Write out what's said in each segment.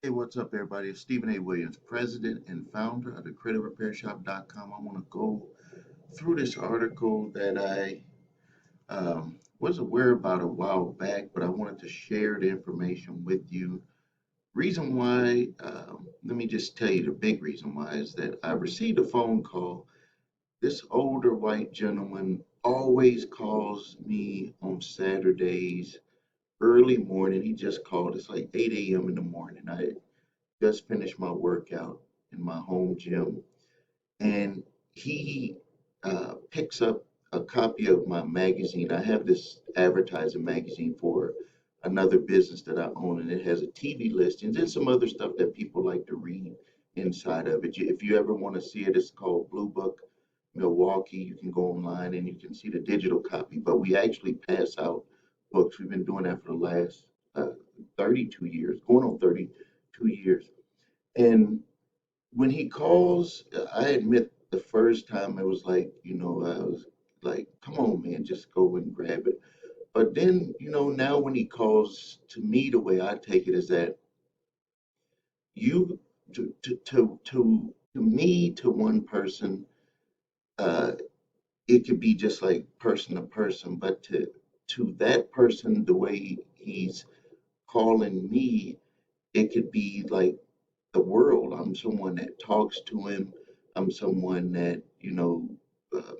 Hey, what's up, everybody? It's Stephen A. Williams, president and founder of the creditrepairshop.com. I want to go through this article that I was aware about a while back, but I wanted to share the information with you. Reason why, let me just tell you the big reason why is that I received a phone call. This older white gentleman always calls me on Saturdays, early morning. He just called. It's like 8 a.m. in the morning. I just finished my workout in my home gym, and he picks up a copy of my magazine. I have this advertising magazine for another business that I own, and it has a TV listing and some other stuff that people like to read inside of it. If you ever want to see it, it's called Blue Book Milwaukee. You can go online and you can see the digital copy, but we actually pass out books. We've been doing that for the last 32 years, going on 32 years. And when he calls, I admit the first time it was like, I was like, come on, man, just go and grab it. But then, now when he calls to me, the way I take it is that you, to me, to one person, uh, it could be just like person to person, but to that person, the way he's calling me, it could be like the world. I'm someone that talks to him. I'm someone that,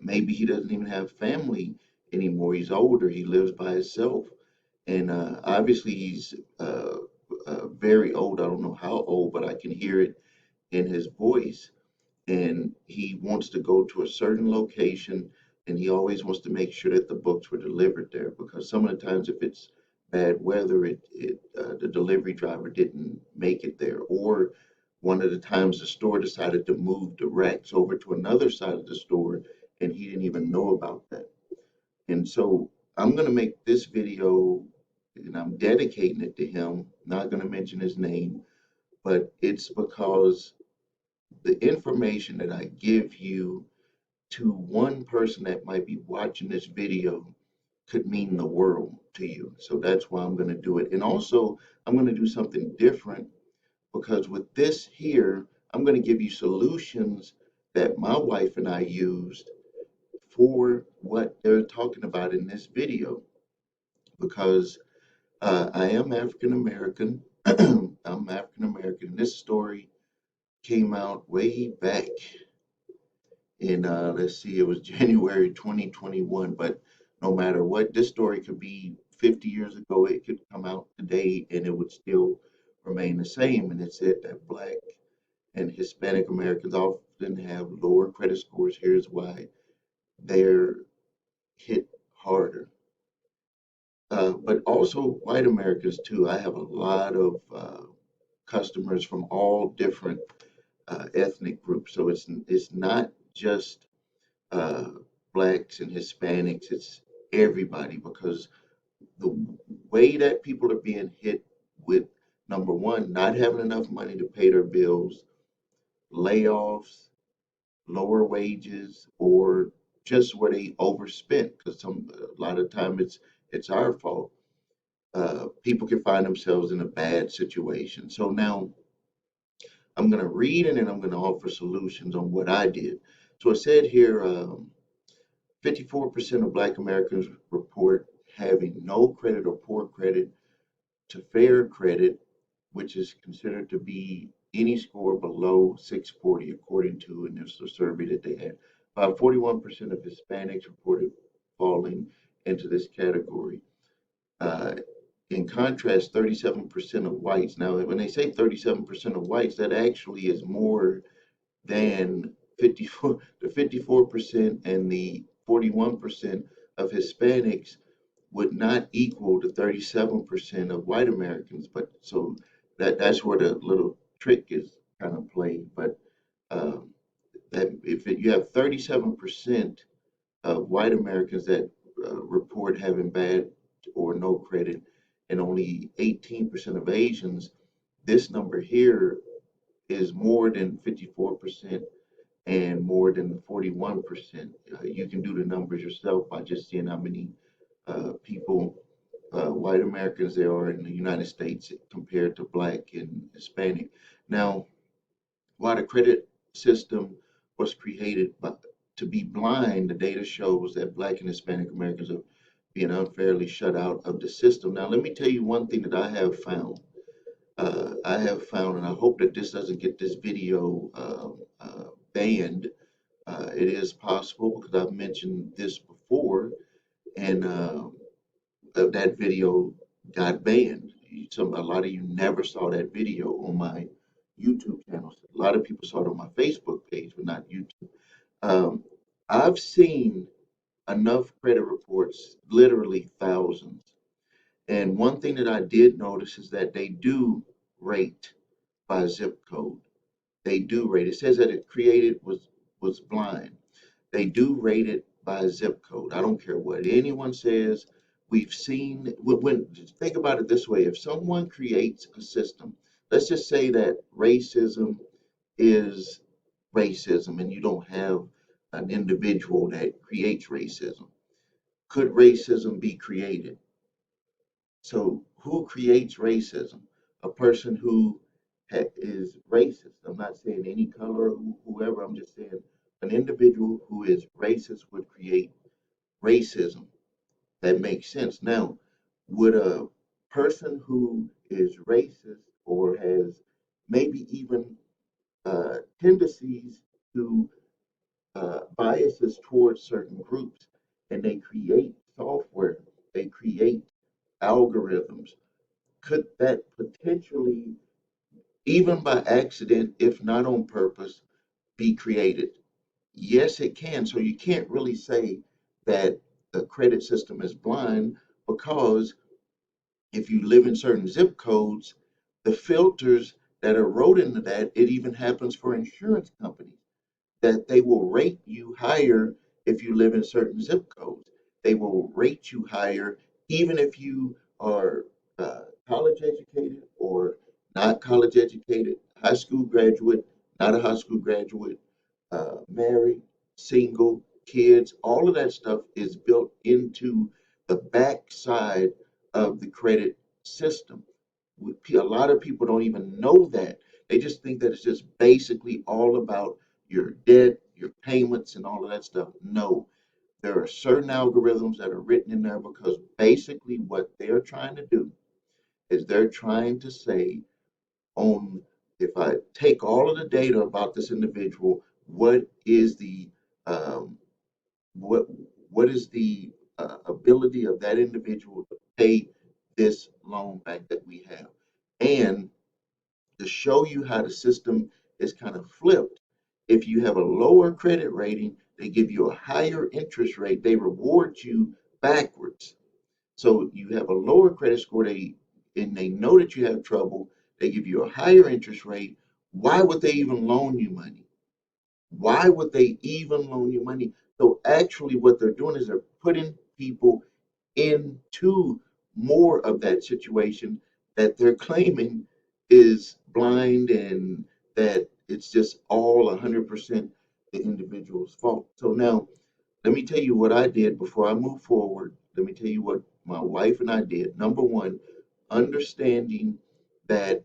maybe he doesn't even have family anymore. He's older. He lives by himself. And obviously, he's very old. I don't know how old, but I can hear it in his voice. And he wants to go to a certain location, and he always wants to make sure that the books were delivered there, because some of the times if it's bad weather, the delivery driver didn't make it there, or one of the times the store decided to move the racks over to another side of the store and he didn't even know about that. And so I'm going to make this video, and I'm dedicating it to him, not going to mention his name, but it's because the information that I give you to one person that might be watching this video could mean the world to you. So that's why I'm going to do it. And also, I'm going to do something different, because with this here, I'm going to give you solutions that my wife and I used for what they're talking about in this video. Because I am African American. I'm African American. This story came out way back in, let's see, it was January 2021. But no matter what, this story could be 50 years ago, it could come out today and it would still remain the same. And it said that Black and Hispanic Americans often have lower credit scores. Here's why: they're hit harder. But also white Americans too. I have a lot of customers from all different ethnic groups. So it's not just uh, blacks and Hispanics. It's everybody, because the way that people are being hit with, number one, not having enough money to pay their bills, layoffs, lower wages, or just where they overspent, because a lot of time it's our fault. People can find themselves in a bad situation. So now I'm going to read and then I'm going to offer solutions on what I did. So it said here, 54% of Black Americans report having no credit or poor credit to fair credit, which is considered to be any score below 640, according to, and there's a survey that they had. About 41% of Hispanics reported falling into this category. Uh, in contrast, 37% of whites. Now, when they say 37% of whites, that actually is more than 54, the 54% and the 41% of Hispanics would not equal the 37% of white Americans. But so that's where the little trick is kind of played. But um, that you have 37% of white Americans that report having bad or no credit, and only 18% of Asians, this number here is more than 54% and more than the 41%. You can do the numbers yourself by just seeing how many people white Americans there are in the United States compared to black and Hispanic. Now, while the credit system was created to be blind, the data shows that black and Hispanic Americans are being unfairly shut out of the system. Now, let me tell you one thing that I have found. I have found, and I hope that this doesn't get this video banned. It is possible because I've mentioned this before, and that video got banned. A lot of you never saw that video on my YouTube channel. A lot of people saw it on my Facebook page, but not YouTube. Um, I've seen enough credit reports, literally thousands. And one thing that I did notice is that they do rate by zip code. They do rate. It says that it created was blind. They do rate it by zip code. I don't care what anyone says. We've seen think about it this way: if someone creates a system, let's just say that racism is racism, and you don't have an individual that creates racism. Could racism be created? So, who creates racism? A person who is racist. I'm not saying any color, whoever. I'm just saying an individual who is racist would create racism. That makes sense. Now, would a person who is racist or has maybe even tendencies to biases towards certain groups, and they create software, they create algorithms, could that potentially, even by accident, if not on purpose, be created? Yes, it can. So you can't really say that the credit system is blind because if you live in certain zip codes, the filters that are wrote into that, it even happens for insurance companies that they will rate you higher if you live in certain zip codes. They will rate you higher even if you are college educated or not college educated, high school graduate, not a high school graduate, married, single, kids. All of that stuff is built into the backside of the credit system. A lot of people don't even know that. They just think that it's just basically all about your debt, your payments, and all of that stuff. No, there are certain algorithms that are written in there because basically what they're trying to do is they're trying to say, on if I take all of the data about this individual, what is the um, what what is the ability of that individual to pay this loan back that we have, and to show you how the system is kind of flipped. If you have a lower credit rating, they give you a higher interest rate. They reward you backwards. So you have a lower credit score, and they know that you have trouble. They give you a higher interest rate. Why would they even loan you money? Why would they even loan you money? So actually, what they're doing is they're putting people into more of that situation that they're claiming is blind and that it's just all 100% the individual's fault. So now, let me tell you what I did before I move forward. Let me tell you what my wife and I did. Number one, understanding that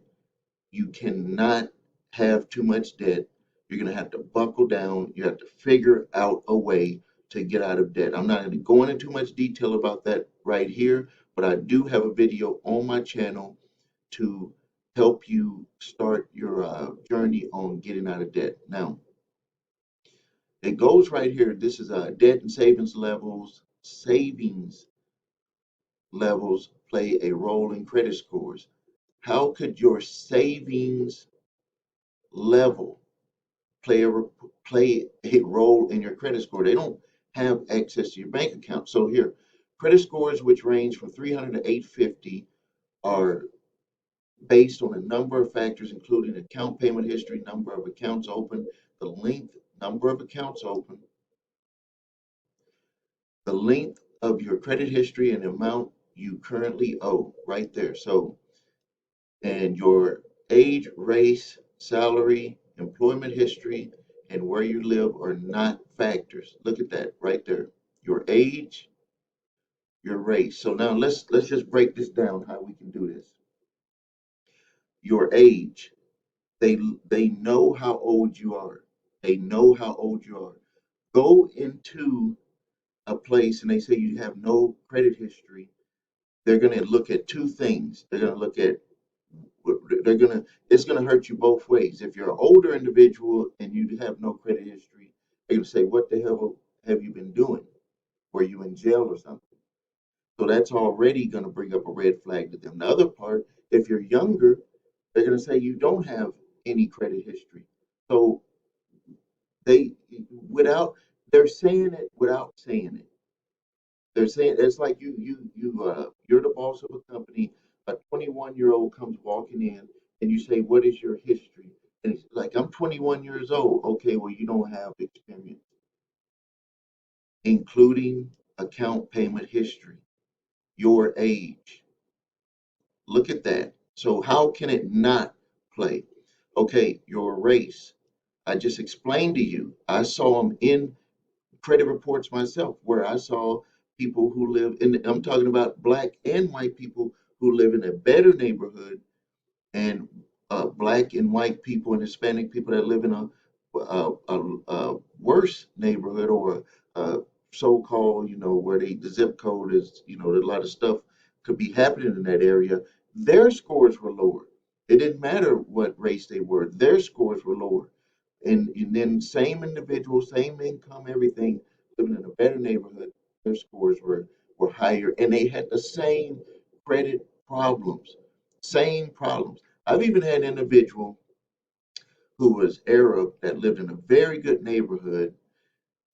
you cannot have too much debt. You're going to have to buckle down. You have to figure out a way to get out of debt. I'm not going to go into too much detail about that right here, but I do have a video on my channel to help you start your journey on getting out of debt. Now, it goes right here. This is debt and savings levels. Savings levels play a role in credit scores. How could your savings level play a play a role in your credit score? They don't have access to your bank account. So here, credit scores which range from 300 to 850 are based on a number of factors, including account payment history, number of accounts open, the length, number of accounts open, the length of your credit history, and the amount you currently owe. Right there. So, and your age, race, salary, employment history, and where you live are not factors. Look at that right there. Your age, your race. So now let's just break this down how we can do this. Your age. They they know how old you are. They know how old you are. Go into a place and they say you have no credit history. They're going to look at two things. They're going to look at they're going to it's going to hurt you both ways. If you're an older individual and you have no credit history, they're going to say, "What the hell have you been doing? Were you in jail or something?" So that's already going to bring up a red flag to them. The other part, if you're younger, they're going to say you don't have any credit history. So they without they're saying it without saying it. They're saying it's like you're the boss of a company. A 21-year-old comes walking in, and you say, "What is your history?" And it's like, "I'm 21 years old." Okay, well, you don't have experience, including account payment history, your age. Look at that. So how can it not play? Okay, your race. I just explained to you. I saw them in credit reports myself where I saw people who live in, I'm talking about black and white people who live in a better neighborhood, and black and white people and Hispanic people that live in a worse neighborhood, or so-called, where the zip code is, a lot of stuff could be happening in that area. Their scores were lower. It didn't matter what race they were. Their scores were lower. And then same individual, same income, everything, living in a better neighborhood, their scores were higher, and they had the same credit problems. Same problems. I've even had an individual who was Arab that lived in a very good neighborhood,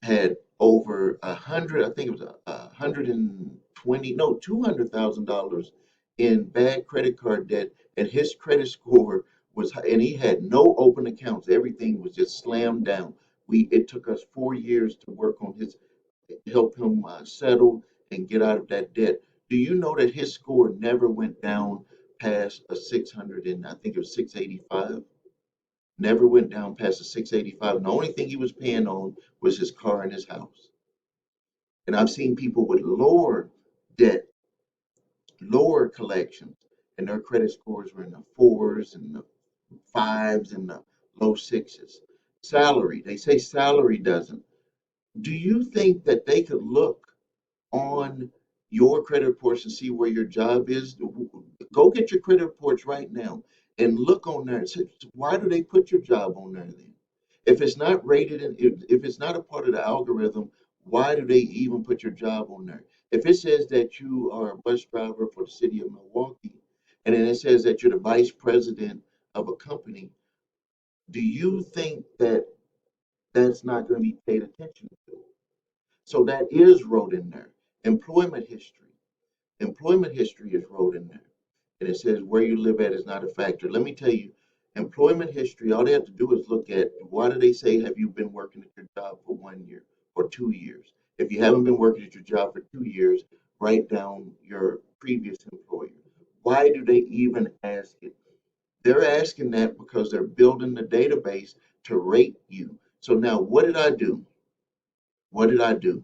had over 100, I think it was 120, no, $200,000 in bad credit card debt, and his credit score was high, and he had no open accounts. Everything was just slammed down. It took us 4 years to work on help him settle and get out of that debt. Do you know that his score never went down past a 600, and I think it was 685? Never went down past a 685. And the only thing he was paying on was his car and his house. And I've seen people with lower debt, lower collections, and their credit scores were in the fours and the fives and the low sixes. Salary, they say salary doesn't. Do you think that they could look on your credit reports and see where your job is? Go get your credit reports right now and look on there and say, why do they put your job on there then? If it's not rated and if it's not a part of the algorithm, why do they even put your job on there? If it says that you are a bus driver for the city of Milwaukee, and then it says that you're the vice president of a company, do you think that that's not going to be paid attention to? So that is wrote in there. Employment history. Employment history is wrote in there. And it says where you live at is not a factor. Let me tell you, employment history, all they have to do is look at, why do they say, have you been working at your job for 1 year or 2 years? If you haven't been working at your job for 2 years, write down your previous employer. Why do they even ask it? They're asking that because they're building the database to rate you. So now what did I do? What did I do?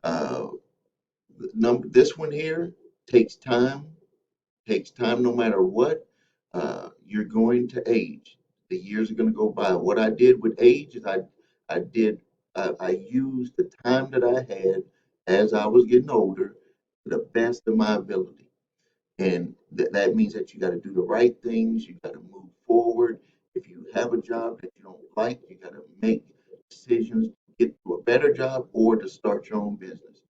Uh, this one here takes time, no matter what. You're going to age. The years are going to go by. What I did with age is I did, I used the time that I had as I was getting older to the best of my ability. And that means that you got to do the right things. You got to move forward. If you have a job that you don't like, you got to make decisions to get to a better job or to start your own business.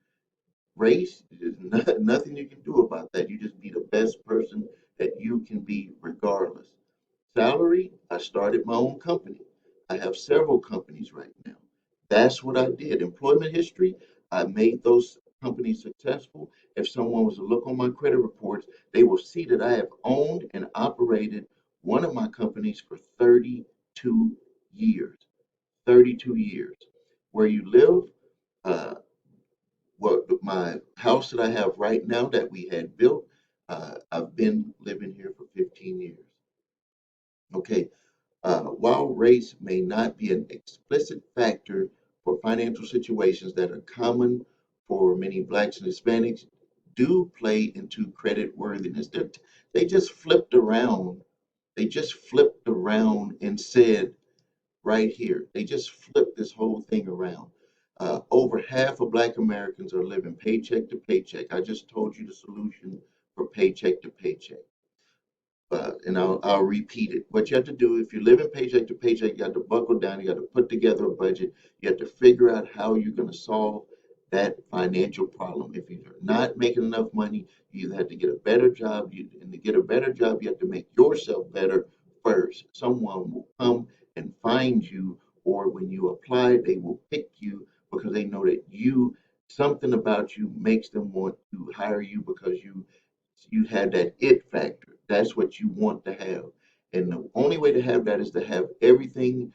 Race, there's nothing you can do about that. You just be the best person that you can be regardless. Salary, I started my own company. I have several companies right now. That's what I did. Employment history, I made those companies successful. If someone was to look on my credit reports, they will see that I have owned and operated one of my companies for 32 years. 32 years. Where you live, uh, my house that I have right now that we had built, I've been living here for 15 years. Okay. While race may not be an explicit factor for financial situations that are common for many blacks and Hispanics, do play into credit worthiness. They just flipped around. They just flipped around and said, right here. They just flipped this whole thing around. Over half of Black Americans are living paycheck to paycheck. I just told you the solution for paycheck to paycheck. And I'll repeat it. What you have to do if you're living paycheck to paycheck, you got to buckle down. You got to put together a budget. You have to figure out how you're going to solve that financial problem. If you're not making enough money, you either have to get a better job. And to get a better job, you have to make yourself better first. Someone will come and find you, or when you apply, they will pick you because they know that something about you makes them want to hire you because you had that it factor. That's what you want to have. And the only way to have that is to have everything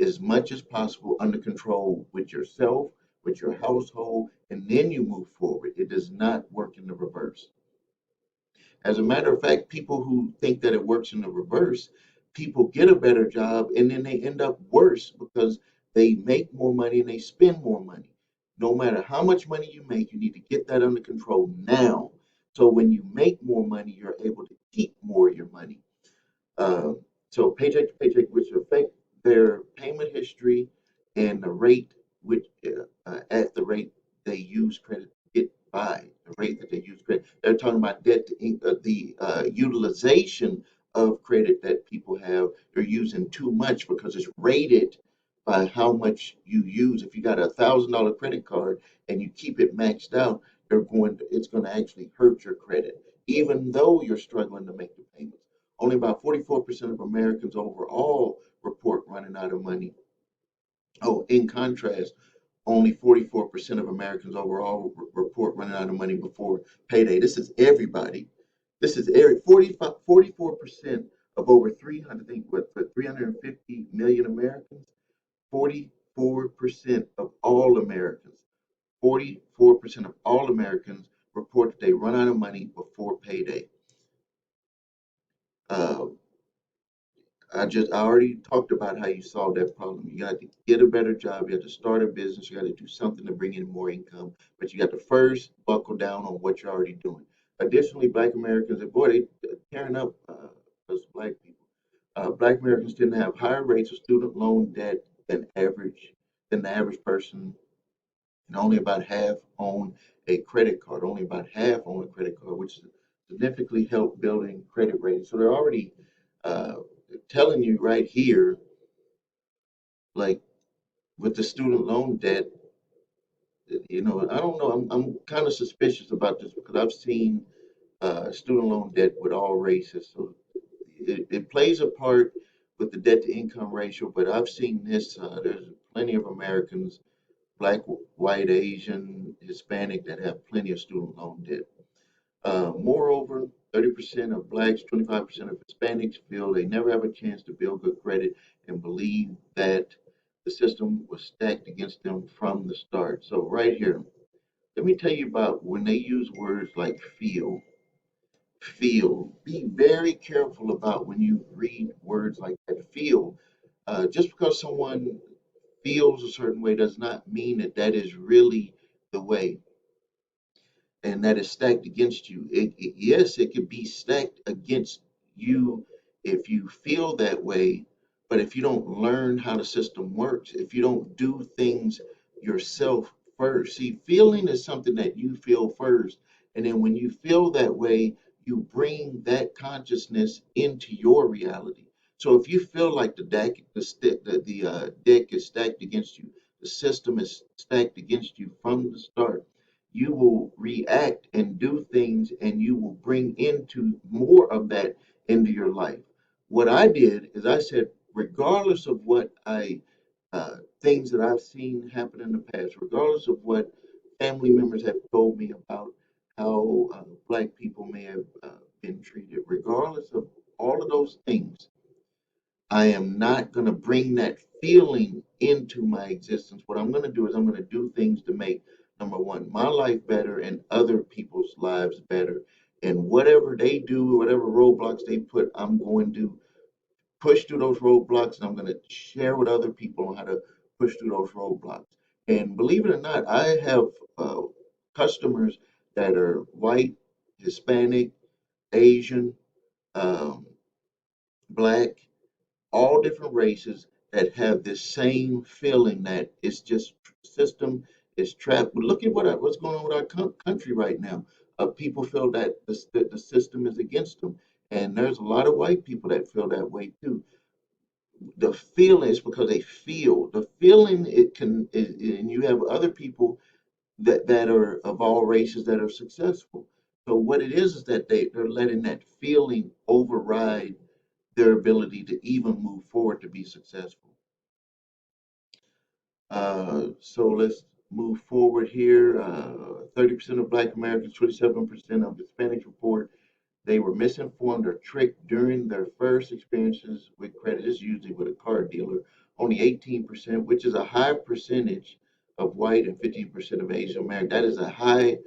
as much as possible under control with yourself, with your household, and then you move forward. It does not work in the reverse. As a matter of fact, people who think that it works in the reverse, people get a better job and then they end up worse because they make more money and they spend more money. No matter how much money you make, you need to get that under control now. So when you make more money, you're able to keep more of your money. Uh, so paycheck to paycheck, which affect their payment history and the rate which at the rate they use credit to get by, the rate that they use credit. They're talking about the utilization of credit that people have. They're using too much because it's rated by how much you use. If you got $1,000 credit card and you keep it maxed out, it's going to actually hurt your credit, even though you're struggling to make the payments. Only about 44% of Americans overall report running out of money. Oh, in contrast, only 44% of Americans overall report running out of money before payday. This is everybody. This is every 44% of over 300, I think, what, 350 million Americans. 44% of all Americans. 44% of all Americans report that they run out of money before payday. Uh, I already talked about how you solve that problem. You got to get a better job. You have to start a business. You got to do something to bring in more income. But you got to first buckle down on what you're already doing. Additionally, Black Americans, boy, they're tearing up us Black people. Black Americans tend to have higher rates of student loan debt than the average person, and only about half own a credit card. Only about half own a credit card, which significantly help building credit ratings. So they're already uh, telling you right here, like with the student loan debt, I don't know. I'm kind of suspicious about this because I've seen student loan debt with all races. So it plays a part with the debt to income ratio, but I've seen this. There's plenty of Americans, black, white, Asian, Hispanic, that have plenty of student loan debt. Moreover, 30% of blacks, 25% of Hispanics feel they never have a chance to build good credit and believe that the system was stacked against them from the start. So, right here, let me tell you about when they use words like feel. Feel. Be very careful about when you read words like that. Feel. Just because someone feels a certain way does not mean that that is really the way and that is stacked against you. Yes, it could be stacked against you if you feel that way, but if you don't learn how the system works, if you don't do things yourself first. See, feeling is something that you feel first, and then when you feel that way, you bring that consciousness into your reality. So if you feel like the deck is stacked against you, the system is stacked against you from the start, you will react and do things and you will bring into more of that into your life. What I did is I said, regardless of what things that I've seen happen in the past, regardless of what family members have told me about how black people may have been treated, regardless of all of those things, I am not going to bring that feeling into my existence. What I'm going to do is I'm going to do things to make, number one, my life better and other people's lives better. And whatever they do, whatever roadblocks they put, I'm going to push through those roadblocks and I'm going to share with other people on how to push through those roadblocks. And believe it or not, I have customers that are white, Hispanic, Asian, um, black, all different races that have this same feeling that it's just system is trapped. But look at what's going on with our country right now. People feel that the system is against them, and there's a lot of white people that feel that way too. The feeling is because they feel the feeling it can, and you have other people that are of all races that are successful. So what it is that they're letting that feeling override their ability to even move forward to be successful. So let's move forward here. 30% of Black Americans, 27% of Hispanics report they were misinformed or tricked during their first experiences with credit. This is usually with a car dealer. Only 18%, which is a high percentage of white and 15% of Asian American. That is a high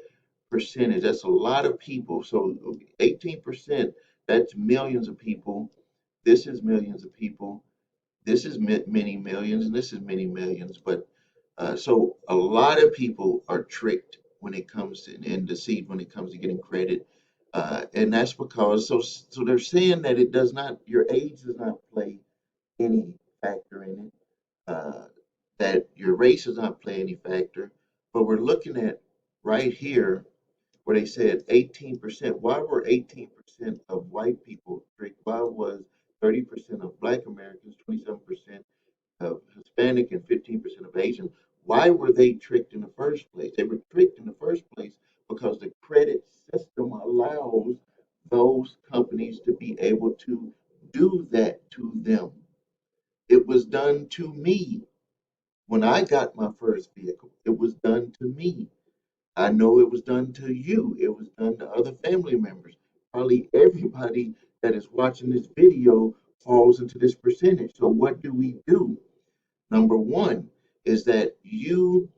percentage. That's a lot of people. So 18%, that's millions of people. This is millions of people. This is many millions, and this is many millions. But so a lot of people are tricked when it comes to and deceived when it comes to getting credit, and that's because so they're saying that it does not your age does not play any factor in it, that your race does not play any factor. But we're looking at right here where they said 18%. Why were 18% of white people tricked? Why was 30% of Black Americans, 27% of Hispanic, and 15% of Asian? Why were they tricked in the first place? They were tricked in the first place because the credit system allows those companies to be able to do that to them. It was done to me when I got my first vehicle. It was done to me. I know it was done to you. It was done to other family members. Probably everybody that is watching this video falls into this percentage. So what do we do? Number one is that you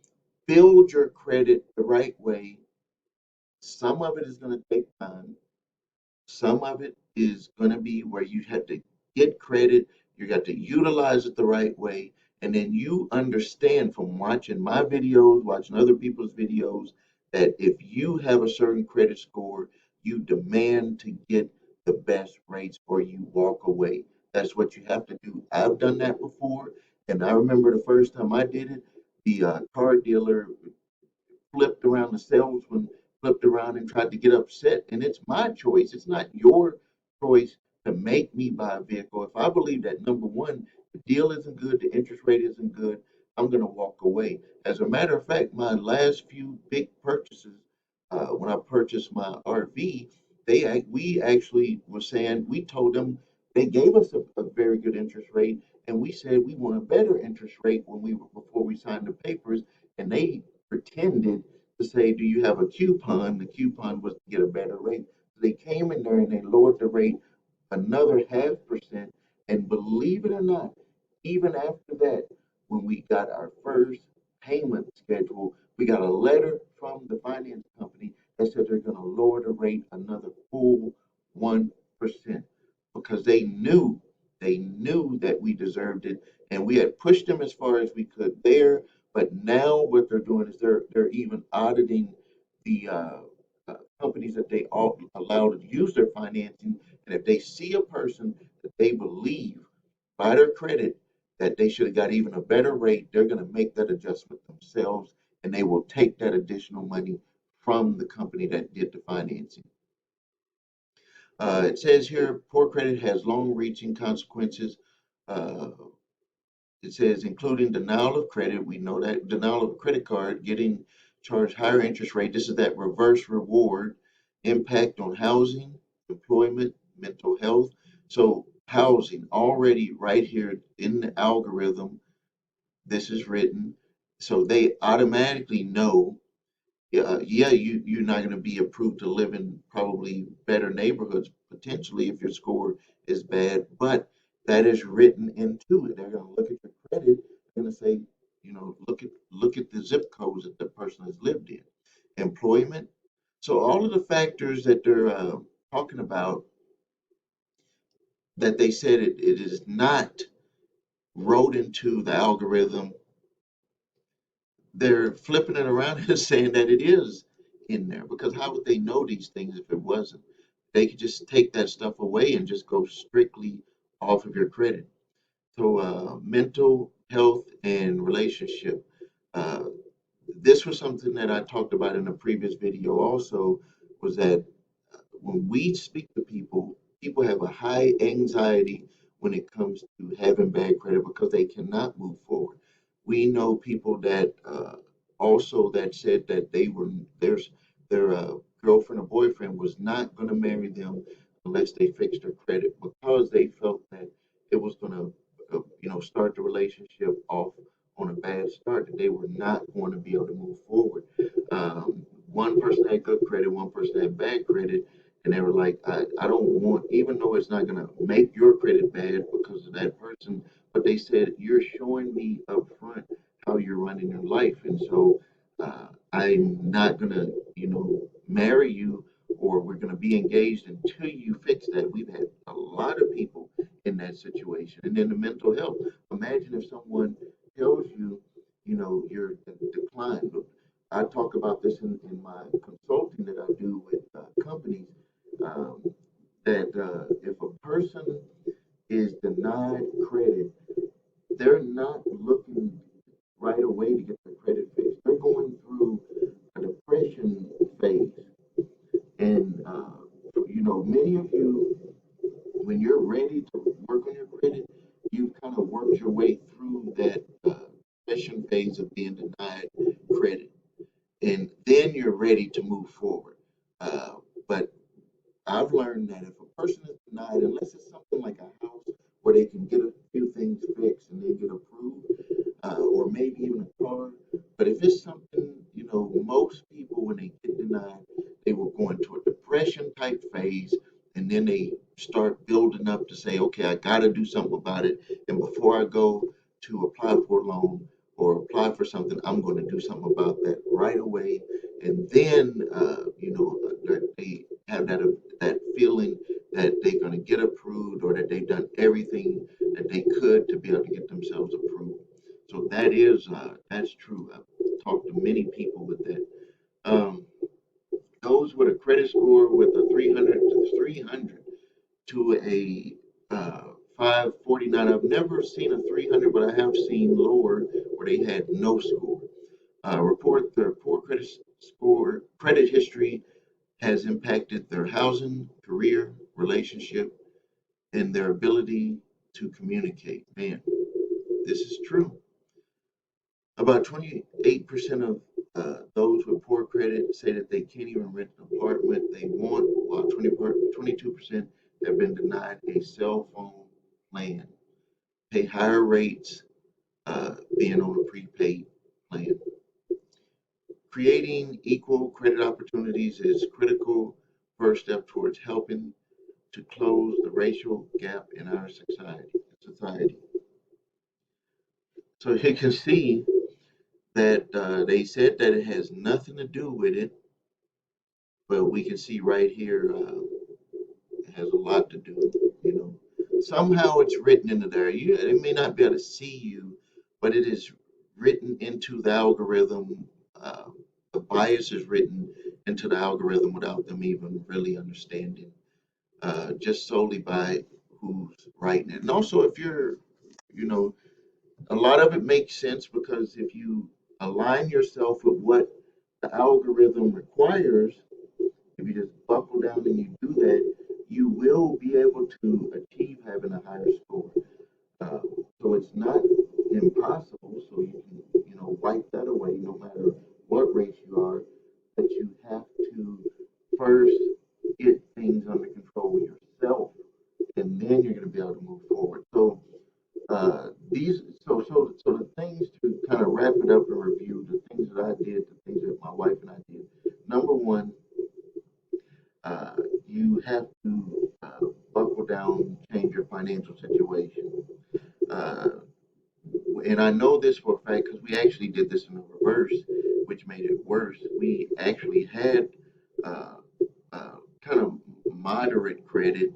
build your credit the right way. Some of it is going to take time. Some of it is going to be where you have to get credit, you got to utilize it the right way, and then you understand from watching my videos, watching other people's videos, that if you have a certain credit score, you demand to get the best rates or you walk away. That's what you have to do. I've done that before, and I remember the first time I did it, the car dealer flipped around, the salesman flipped around and tried to get upset. And it's my choice. It's not your choice to make me buy a vehicle. If I believe that number one, the deal isn't good, the interest rate isn't good, I'm going to walk away. As a matter of fact, my last few big purchases, when I purchased my RV, we actually were saying we told them they gave us a very good interest rate, and we said we want a better interest rate when we were before we signed the papers, and they pretended to say, "Do you have a coupon?" The coupon was to get a better rate. So they came in there and they lowered the rate another 0.5%. And believe it or not, even after that, when we got our first payment schedule, we got a letter from the finance company that said they're going to lower the rate another full 1% because they knew that we deserved it, and we had pushed them as far as we could there. But now what they're doing is they're even auditing the companies that they all allow to use their financing, and if they see a person that they believe by their credit that they should have got even a better rate, they're going to make that adjustment themselves, and they will take that additional money from the company that did the financing. It says here, poor credit has long-reaching consequences. Uh, it says, including denial of credit. We know that denial of a credit card, getting charged higher interest rate. This is that reverse reward. Impact on housing, employment, mental health. So housing already right here in the algorithm. This is written, so they automatically know, yeah, you're not going to be approved to live in probably better neighborhoods potentially if your score is bad, but that is written into it. They're going to look at your credit. They're going to say, look at the zip codes that the person has lived in. Employment. So all of the factors that they're talking about that they said it is not wrote into the algorithm, they're flipping it around and saying that it is in there, because how would they know these things if it wasn't? They could just take that stuff away and just go strictly off of your credit. So, mental health and relationship. Uh, this was something that I talked about in a previous video also, was that when we speak to people, people have a high anxiety when it comes to having bad credit because they cannot move forward. We know people that also that said that their girlfriend or boyfriend was not going to marry them unless they fixed their credit because they felt that it was going to start the relationship off on a bad start, that they were not going to be able to move forward. One person had good credit, one person had bad credit, and they were like, I don't want, even though it's not going to make your credit bad because of that person, but they said, you're showing me up front how you're running your life. And so I'm not going to, marry you, or we're going to be engaged until you fix that. We've had a lot of people in that situation. And then the mental health. Imagine if someone tells you, you're declined. I talk about this in my consulting that I do with companies, um, that if a person is denied credit, they're not looking right away to get their credit fixed. They're going through a depression phase. And, many of you, when you're ready to work on your credit, you've kind of worked your way through that depression phase of being denied credit. And then you're ready to move forward. But I've learned that if a person is denied, unless it's something like a house where they can get a few things fixed and they get approved, or maybe even a car, but if it's something, most people when they get denied, they will go into a depression type phase, and then they start building up to say, okay, I got to do something about it. And before I go to apply for a loan or apply for something, I'm going to do something about that right away. And then, they have that feeling that they're going to get approved, or that they've done everything that they could to be able to get themselves approved. So that's true. I've talked to many people with that. Um, those with a credit score with a 300 to a 549. I've never seen a 300, but I have seen lower where they had no score. Report their poor credit history has impacted their housing, career, relationship, and their ability to communicate. Man, this is true. About 28% of those with poor credit say that they can't even rent an apartment they want, while 22% have been denied a cell phone plan, pay higher rates being on a prepaid plan. Creating equal credit opportunities is critical first step towards helping to close the racial gap in our society. So you can see that they said that it has nothing to do with it, but we can see right here it has a lot to do. You know, somehow it's written into there. They may not be able to see you, but it is written into the algorithm. Uh, the bias is written into the algorithm without them even really understanding, just solely by who's writing it. And also, if you're, you know, a lot of it makes sense because if you align yourself with what the algorithm requires, if you just buckle down and you do that, you will be able to achieve having a higher score. Uh, so it's not impossible. So you can, wipe that away no matter what race you are. But you have to first get things under control with yourself, and then you're going to be able to move forward. So so the things to kind of wrap it up and review the things that I did, the things that my wife and I did. Number one, uh, you have to buckle down, change your financial situation. Uh, and I know this for a fact because we actually did this in the reverse, which made it worse. We actually had uh, kind of moderate credit,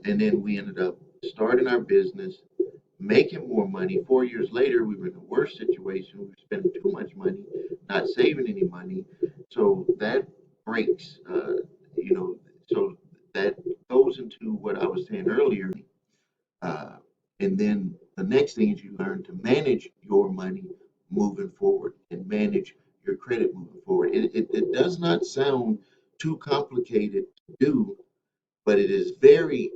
and then we ended up starting our business, making more money. 4 years later, we were in a worse situation. We were spending too much money, not saving any money. So that breaks, so that goes into what I was saying earlier. Uh, and then the next thing is you learn to manage your money moving forward and manage your credit moving forward. It does not sound too complicated to do, but it is very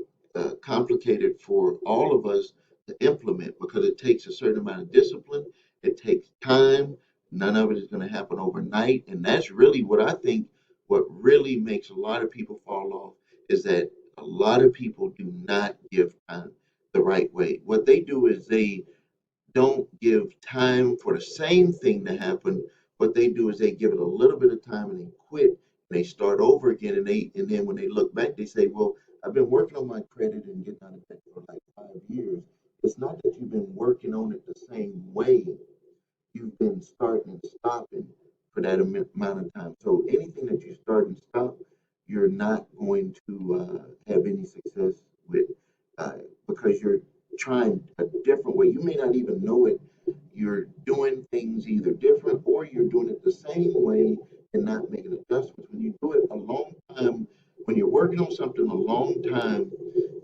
complicated for all of us to implement because it takes a certain amount of discipline. It takes time. None of it is going to happen overnight. And that's really what I think what really makes a lot of people fall off is that a lot of people do not give time the right way. What they do is they don't give time for the same thing to happen. What they do is they give it a little bit of time and they quit and they start over again. And then when they look back, they say, "Well, I've been working on my credit and getting out of debt for like 5 years." It's not that you've been working on it the same way. You've been starting and stopping for that amount of time. So anything that you start and stop, you're not going to have any success with uh, because you're trying a different way. You may not even know it. You're doing things either different or you're doing it the same way and not making adjustments. When you do it a long time, when you're working on something a long time,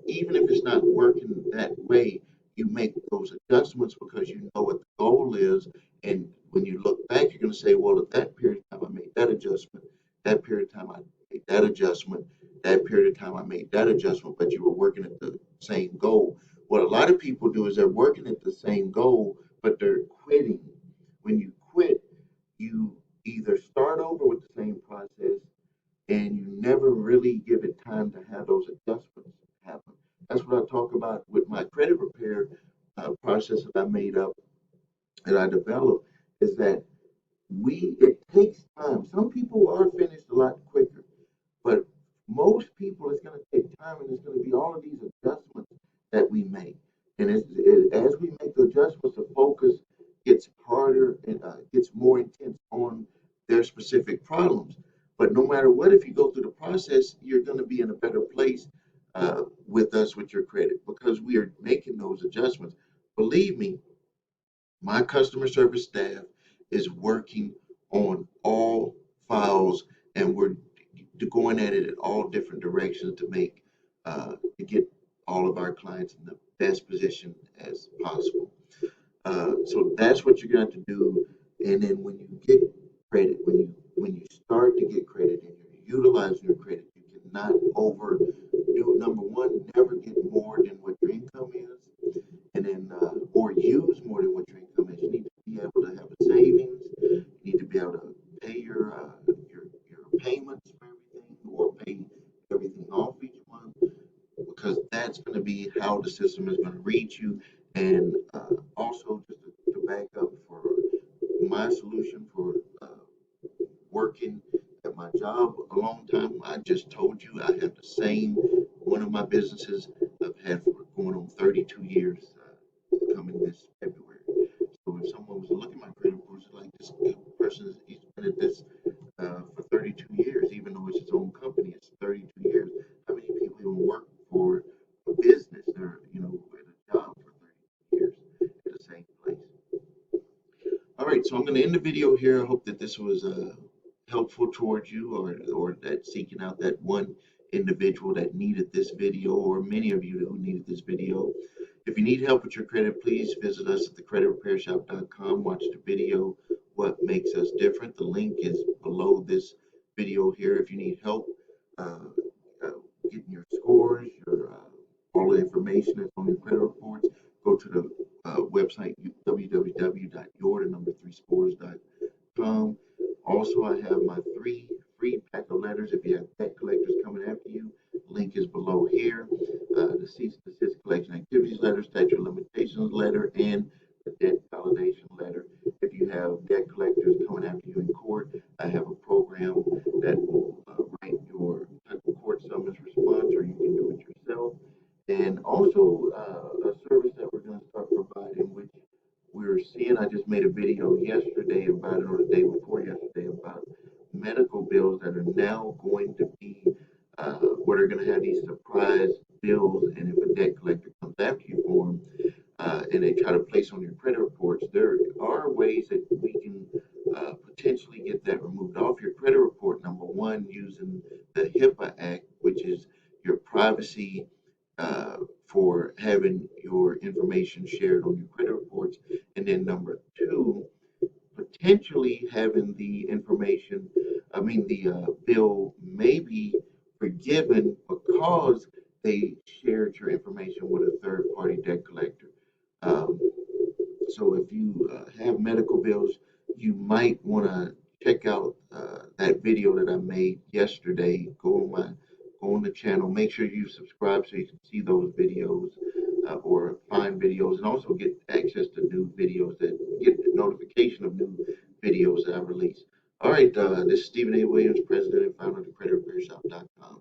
even if it's not working that way, you make those adjustments because you know what the goal is. And when you look back, you're going to say, well, at that period of time, I made that adjustment. That period of time, I made that adjustment. That period of time, I made that adjustment, but you were working at the same goal. What a lot of people do is they're working at the same goal, but they're quitting. When you quit, you either start over with the same process and you never really give it time to have those adjustments happen. That's what I talk about with my credit repair process that I made up that I developed is that it takes time. Some people are finished a lot quicker, but most people it's going to take time and it's going to be all of these adjustments that we make. And as we make the adjustments, the focus gets harder and gets more intense on their specific problems. But no matter what, if you go through the process, you're going to be in a better place with us with your credit because we are making those adjustments. Believe me, my customer service staff is working on all files and we're going at it in all different directions to make to get all of our clients in the best position as possible. So that's what you're going to have to do. And then when you get credit, when you start to get credit and you're utilizing your credit, you cannot overdo it. Number one, never get more than what your income is, and then or use more than what your income is. You need to be able to have a savings. You need to be able to pay your payments for everything, or pay everything off each month, because that's going to be how the system is going to read you. And also, just to back up for my solution for working at my job a long time, I just told you I have the same one of my businesses I've had for going on 32 years coming this February. So if someone was to look at my credit reports, like this person he's been at this for 32 years, even though it's his own company, it's 32 years. How many people even work for a business or, at a job for 32 years at the same place? All right, so I'm going to end the video here. I hope that this was helpful towards you or that seeking out that one individual that needed this video or many of you who needed this video. If you need help with your credit, please visit us at thecreditrepairshop.com. Watch the video, What Makes Us Different. The link is below this video here. If you need help uh, uh, getting your scores, all the information that's on your credit reports, go to the website www.your3scores.com. Also, I have my 3 free pack of letters if you have debt collectors coming after you. Link is below here. The cease and desist collection activities letter, statute of limitations letter, and the debt validation letter. If you have debt collectors coming after you in court, I have a program that will write your court summons response, or you can do it yourself. And also a service that we're going to start providing, which we're seeing. I just made a video yesterday about it, or the day before yesterday, about medical bills that are now going to be where they're going to have these surprise bills, and if a debt collector comes after you for them, and they try to place on your credit reports, there are ways that we can potentially get that removed off your credit report. Number one, using the HIPAA Act, which is your privacy for having your information shared on your credit reports. And then number two, potentially having the information, the bill may be forgiven because they shared your information with a third party debt collector. Um, so if you have medical bills, you might want to check out that video that I made yesterday. Go on the channel. Make sure you subscribe so you can see those videos or find videos, and also get access to new videos that get the notification of new videos that I release. All right, this is Stephen A. Williams, president and founder of the CreditRepairShop.com.